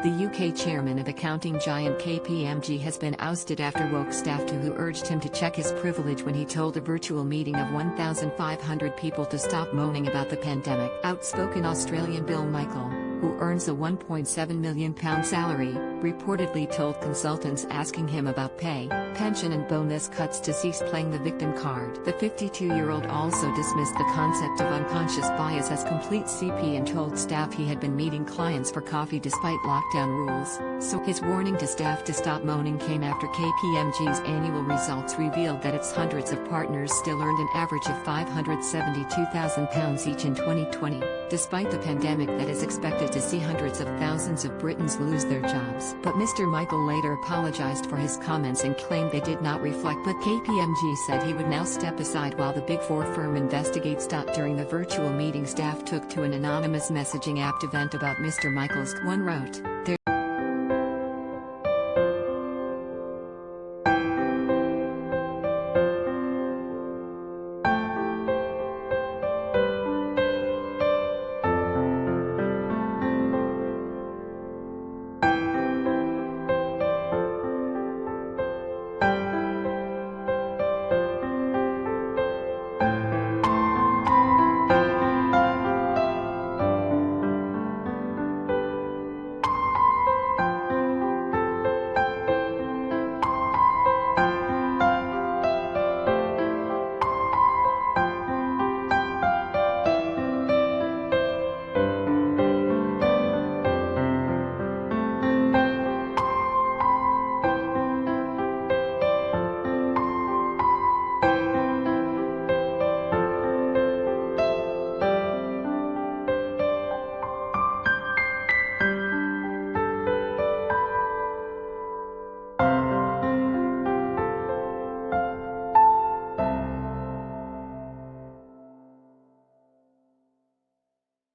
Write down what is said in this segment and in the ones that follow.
The UK chairman of accounting giant KPMG has been ousted after woke staff who urged him to check his privilege when he told a virtual meeting of 1,500 people to stop moaning about the pandemic. Outspoken Australian Bill Michael, who earns a £1.7 million salary, reportedly told consultants asking him about pay, pension and bonus cuts to cease playing the victim card. The 52-year-old also dismissed the concept of unconscious bias as complete CP and told staff he had been meeting clients for coffee despite lockdown rules, so his warning to staff to stop moaning came after KPMG's annual results revealed that its hundreds of partners still earned an average of £572,000 each in 2020, despite the pandemic that is expected to see hundreds of thousands of Britons lose their jobs. But Mr. Michael later apologized for his comments and claimed they did not reflect. But KPMG said he would now step aside while the Big Four firm investigates. During the virtual meeting staff took to an anonymous messaging app to vent about Mr. Michael's. One wrote,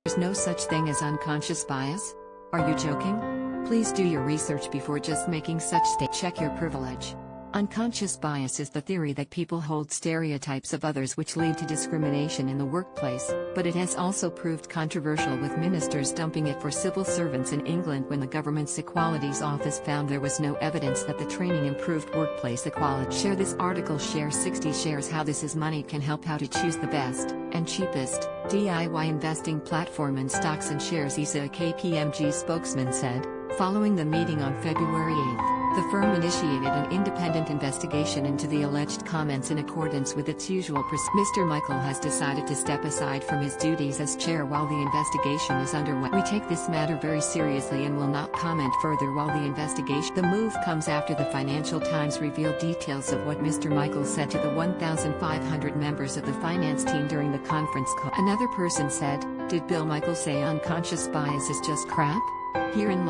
"There's no such thing as unconscious bias? Are you joking? Please do your research before just making such statements. Check your privilege." Unconscious bias is the theory that people hold stereotypes of others which lead to discrimination in the workplace, but it has also proved controversial with ministers dumping it for civil servants in England when the government's Equalities Office found there was no evidence that the training improved workplace equality. Share this article. Share 60 shares. How This Is Money can help how to choose the best and cheapest DIY investing platform in stocks and shares. A KPMG spokesman said, following the meeting on February 8. The firm initiated an independent investigation into the alleged comments in accordance with its usual procedure. Mr. Michael has decided to step aside from his duties as chair while the investigation is underway. "We take this matter very seriously and will not comment further while the investigation." The move comes after the Financial Times revealed details of what Mr. Michael said to the 1,500 members of the finance team during the conference call. Another person said, "Did Bill Michael say unconscious bias is just crap?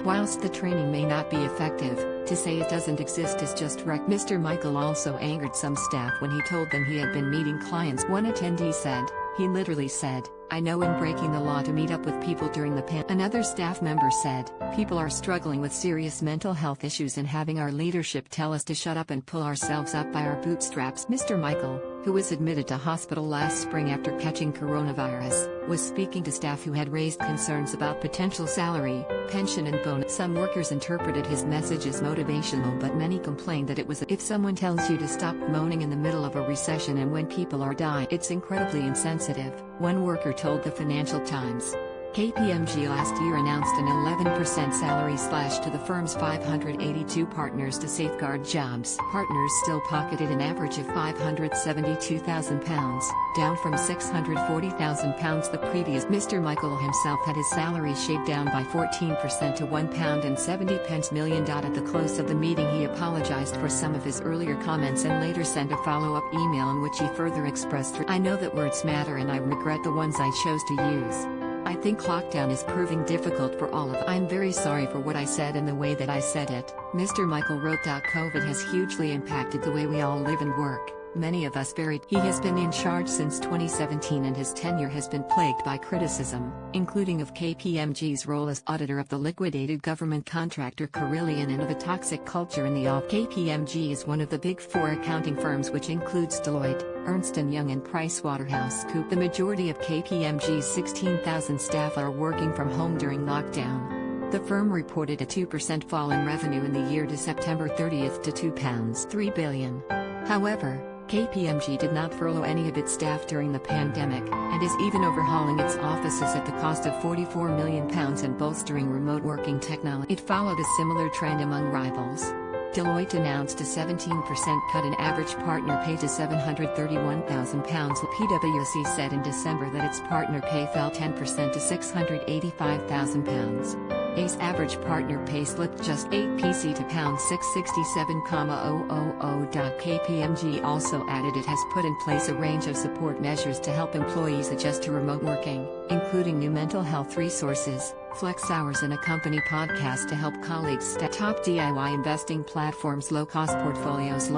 Whilst the training may not be effective, to say it doesn't exist is just wreck." Mr. Michael also angered some staff when he told them he had been meeting clients. One attendee said, "He literally said, I know in breaking the law to meet up with people during the pandemic." Another staff member said, "People are struggling with serious mental health issues and having our leadership tell us to shut up and pull ourselves up by our bootstraps." Mr. Michael, who was admitted to hospital last spring after catching coronavirus, was speaking to staff who had raised concerns about potential salary, pension and bonus. Some workers interpreted his message as motivational, but many complained that it was if someone tells you to stop moaning in the middle of a recession and when people are dying, it's incredibly insensitive, one worker told the Financial Times. KPMG last year announced an 11% salary slash to the firm's 582 partners to safeguard jobs. Partners still pocketed an average of £572,000, down from £640,000 the previous. Mr. Michael himself had his salary shaved down by 14% to £1.70 million. At the close of the meeting he apologized for some of his earlier comments and later sent a follow-up email in which he further expressed, "I know that words matter and I regret the ones I chose to use. I think lockdown is proving difficult for all of us. I'm very sorry for what I said and the way that I said it." Mr. Michael wrote, "COVID has hugely impacted the way we all live and work. Many of us buried." He has been in charge since 2017 and his tenure has been plagued by criticism, including of KPMG's role as auditor of the liquidated government contractor Carillion and of a toxic culture in the office. KPMG is one of the Big Four accounting firms, which includes Deloitte, Ernst & Young and PricewaterhouseCoopers. The majority of KPMG's 16,000 staff are working from home during lockdown. The firm reported a 2% fall in revenue in the year to September 30th to £2.3 billion. However, KPMG did not furlough any of its staff during the pandemic, and is even overhauling its offices at the cost of £44 million and bolstering remote working technology. It followed a similar trend among rivals. Deloitte announced a 17% cut in average partner pay to £731,000. PwC said in December that its partner pay fell 10% to £685,000. ACE average partner pay slipped just 8%, to £667,000. KPMG also added it has put in place a range of support measures to help employees adjust to remote working, including new mental health resources, flex hours, and a company podcast to help colleagues stay. Top DIY investing platforms. Low-cost portfolios,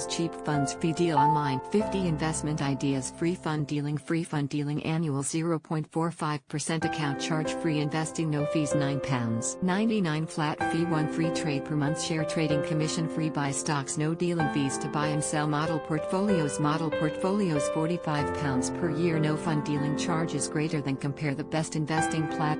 cheap funds, fee deal online, 50 investment ideas, free fund dealing, annual 0.45% account charge, free investing, no fees, £9.99 flat fee, 1 free trade per month, share trading commission, free buy stocks, no dealing fees to buy and sell, model portfolios, £45 per year, no fund dealing charges greater than. Compare the best investing platforms